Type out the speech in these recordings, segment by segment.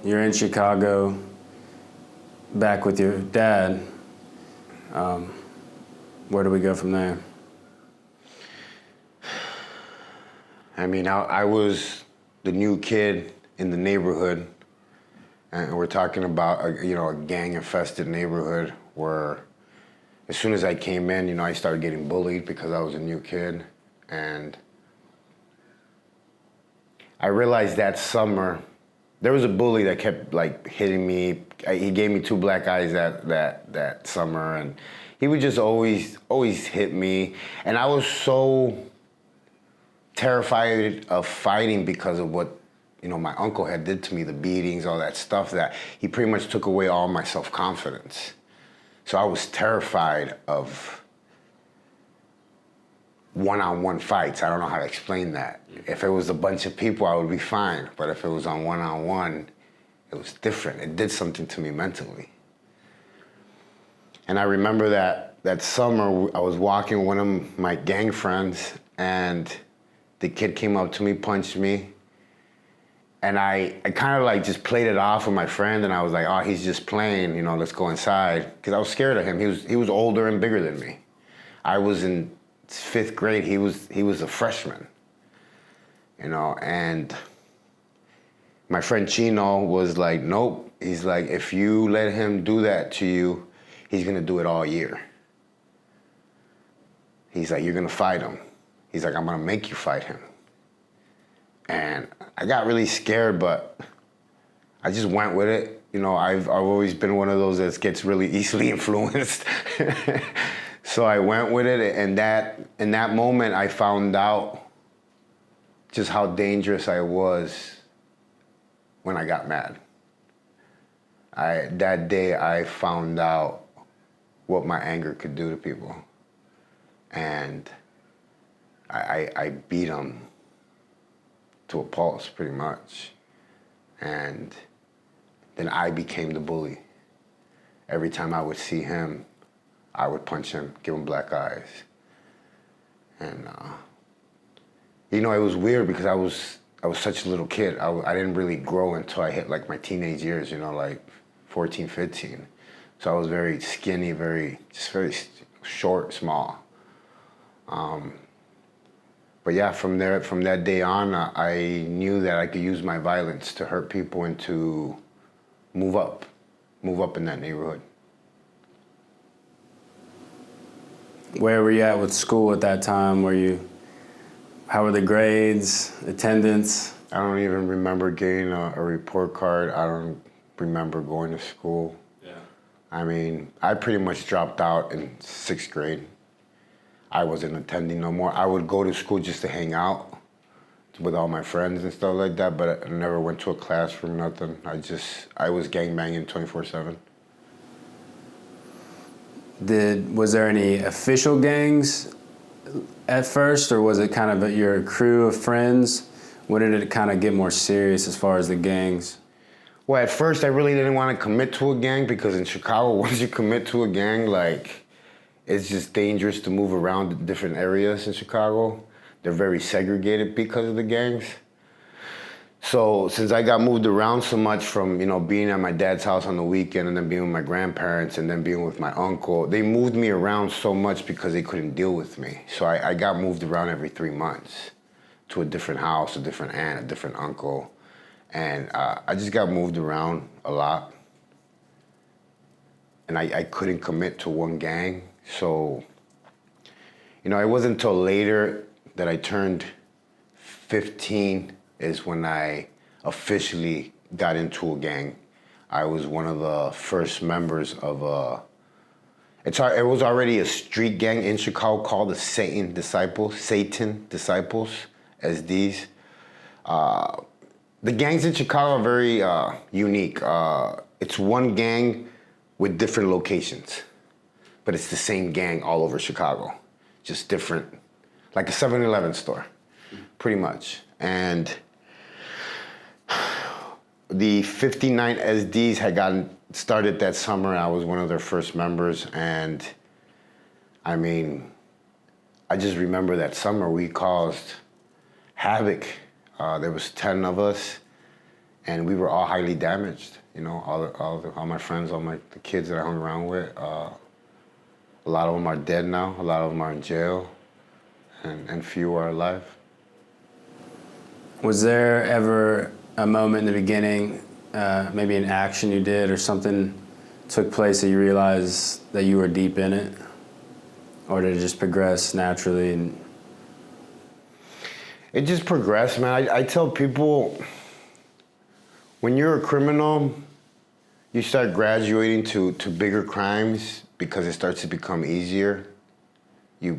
you're in Chicago, back with your dad. Where do we go from there? I mean, I was the new kid in the neighborhood, and we're talking about a gang-infested neighborhood where, as soon as I came in, I started getting bullied because I was a new kid, and I realized that summer there was a bully that kept hitting me. He gave me 2 black eyes that summer, and he would just always hit me, and I was so terrified of fighting because of what my uncle had did to me, the beatings, all that stuff, that he pretty much took away all my self-confidence. So I was terrified of one-on-one fights. I don't know how to explain that. If it was a bunch of people, I would be fine. But if it was on one-on-one, it was different. It did something to me mentally. And I remember that summer, I was walking with one of my gang friends, and the kid came up to me, punched me, and I kind of just played it off with my friend, and I was like, oh, he's just playing, let's go inside. Because I was scared of him. He was older and bigger than me. I was in 5th grade, he was a freshman, and my friend Chino was like, nope. He's like, if you let him do that to you, he's gonna do it all year. He's like, you're gonna fight him. He's like, I'm gonna make you fight him. And I got really scared, but I just went with it. I've always been one of those that gets really easily influenced. So I went with it, and in that moment, I found out just how dangerous I was when I got mad. That day, I found out what my anger could do to people. And I beat him to a pulse, pretty much. And then I became the bully. Every time I would see him, I would punch him, give him black eyes. And, it was weird because I was such a little kid. I didn't really grow until I hit my teenage years, 14, 15. So I was very skinny, very short, small. But yeah, from that day on, I knew that I could use my violence to hurt people and to move up in that neighborhood. Where were you at with school at that time? How were the grades, attendance? I don't even remember getting a report card. I don't remember going to school. Yeah. I mean, I pretty much dropped out in 6th grade. I wasn't attending no more. I would go to school just to hang out with all my friends and stuff like that, but I never went to a classroom, nothing. I was gangbanging 24/7. Was there any official gangs at first, or was it kind of your crew of friends? When did it kind of get more serious as far as the gangs? Well, at first I really didn't want to commit to a gang because in Chicago, once you commit to a gang, it's just dangerous to move around different areas in Chicago. They're very segregated because of the gangs. So since I got moved around so much from, being at my dad's house on the weekend and then being with my grandparents and then being with my uncle, they moved me around so much because they couldn't deal with me. So I got moved around every 3 months to a different house, a different aunt, a different uncle. And I just got moved around a lot. And I couldn't commit to one gang. So, it wasn't until later that I turned 15 is when I officially got into a gang. I was one of the first members of it was already a street gang in Chicago called the Satan Disciples, SDs. The gangs in Chicago are very unique. It's one gang with different locations, but it's the same gang all over Chicago, just different, like a 7-Eleven store, pretty much. And the 59 SDs had gotten started that summer. I was one of their first members, and I mean, I just remember that summer we caused havoc. There was 10 of us, and we were all highly damaged. You know, all my friends, the kids that I hung around with. A lot of them are dead now. A lot of them are in jail, and few are alive. Was there ever a moment in the beginning, maybe an action you did or something took place that you realized that you were deep in it? Or did it just progress naturally? And it just progressed, man. I tell people, when you're a criminal, you start graduating to bigger crimes because it starts to become easier. You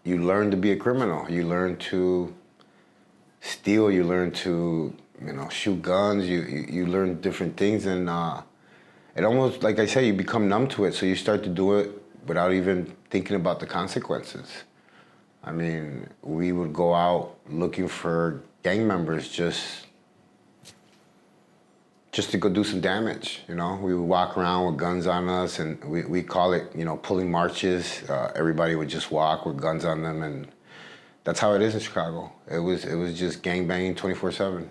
learn to be a criminal. You learn to steal. You learn to shoot guns. You learn different things, and it almost, like I said, you become numb to it. So you start to do it without even thinking about the consequences. I mean, we would go out looking for gang members just to go do some damage, you know? We would walk around with guns on us, and we call it, pulling marches. Everybody would just walk with guns on them, and that's how it is in Chicago. It was just gang banging 24/7.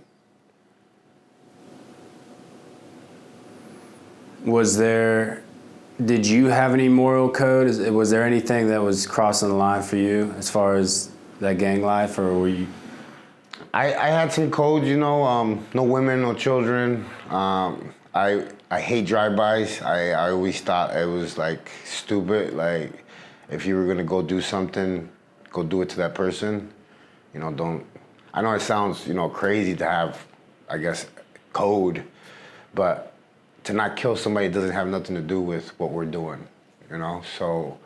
Did you have any moral code? Was there anything that was crossing the line for you as far as that gang life, or were you? I had some codes, no women, no children. I hate drive-bys. I always thought it was like stupid. Like, if you were gonna go do something, go do it to that person. Don't. I know it sounds crazy to have, I guess, code, but to not kill somebody doesn't have nothing to do with what we're doing, So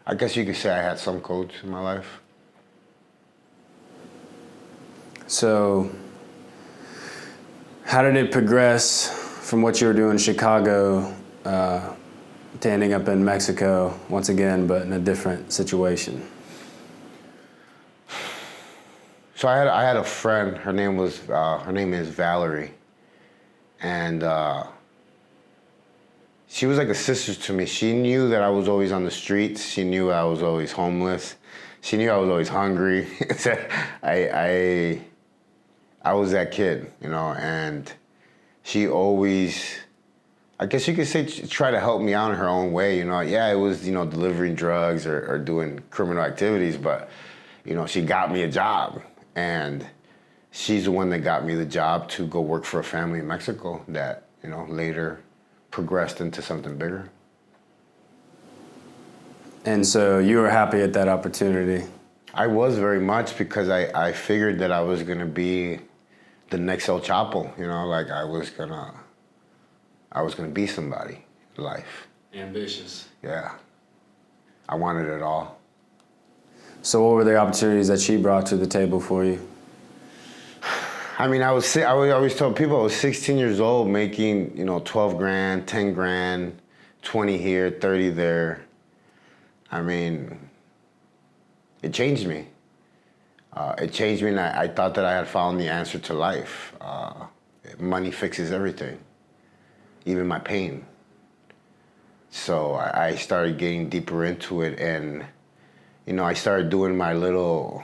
I guess you could say I had some codes in my life. So how did it progress from what you were doing in Chicago to ending up in Mexico once again, but in a different situation? So I had a friend. Her name is Valerie, and she was like a sister to me. She knew that I was always on the streets. She knew I was always homeless. She knew I was always hungry. I was that kid, and she always, I guess you could say, try to help me out in her own way. Yeah, it was, delivering drugs or doing criminal activities, but, she got me a job. And she's the one that got me the job to go work for a family in Mexico that, later progressed into something bigger. And so you were happy at that opportunity? I was very much, because I figured that I was going to be the next El Chapo, like I was gonna be somebody in life. Ambitious. Yeah. I wanted it all. So what were the opportunities that she brought to the table for you? I mean, I always tell people I was 16 years old making, 12 grand, 10 grand, 20 here, 30 there. I mean, it changed me. And I thought that I had found the answer to life. Money fixes everything, even my pain. So I started getting deeper into it, and, I started doing my little,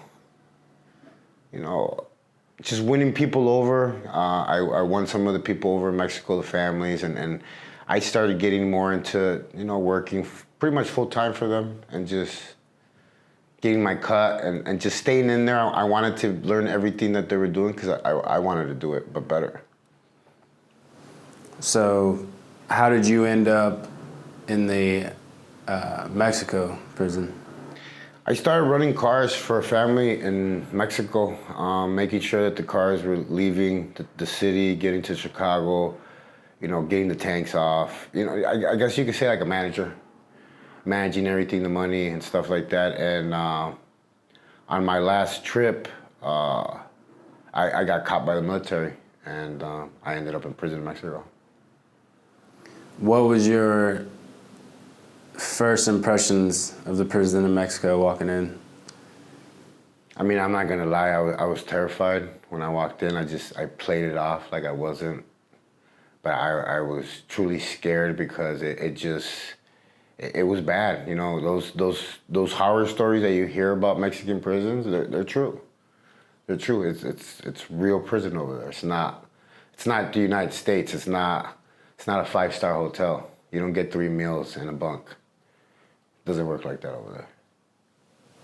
just winning people over. I won some of the people over in Mexico, the families, and I started getting more into, working pretty much full time for them, and just getting my cut and just staying in there. I wanted to learn everything that they were doing, because I wanted to do it, but better. So how did you end up in the Mexico prison? I started running cars for a family in Mexico, making sure that the cars were leaving the city, getting to Chicago, getting the tanks off. I guess you could say like a manager, managing everything, the money and stuff like that. And on my last trip, I got caught by the military, and I ended up in prison in Mexico. What was your first impressions of the prison in Mexico walking in? I mean, I'm not gonna lie, I was terrified when I walked in. I played it off like I wasn't, but I was truly scared, because it was bad. Those horror stories that you hear about Mexican prisons, they're true. They're true. It's real prison over there. It's not It's not the United States. It's not a 5-star hotel. You don't get 3 meals in a bunk. Doesn't work like that over there.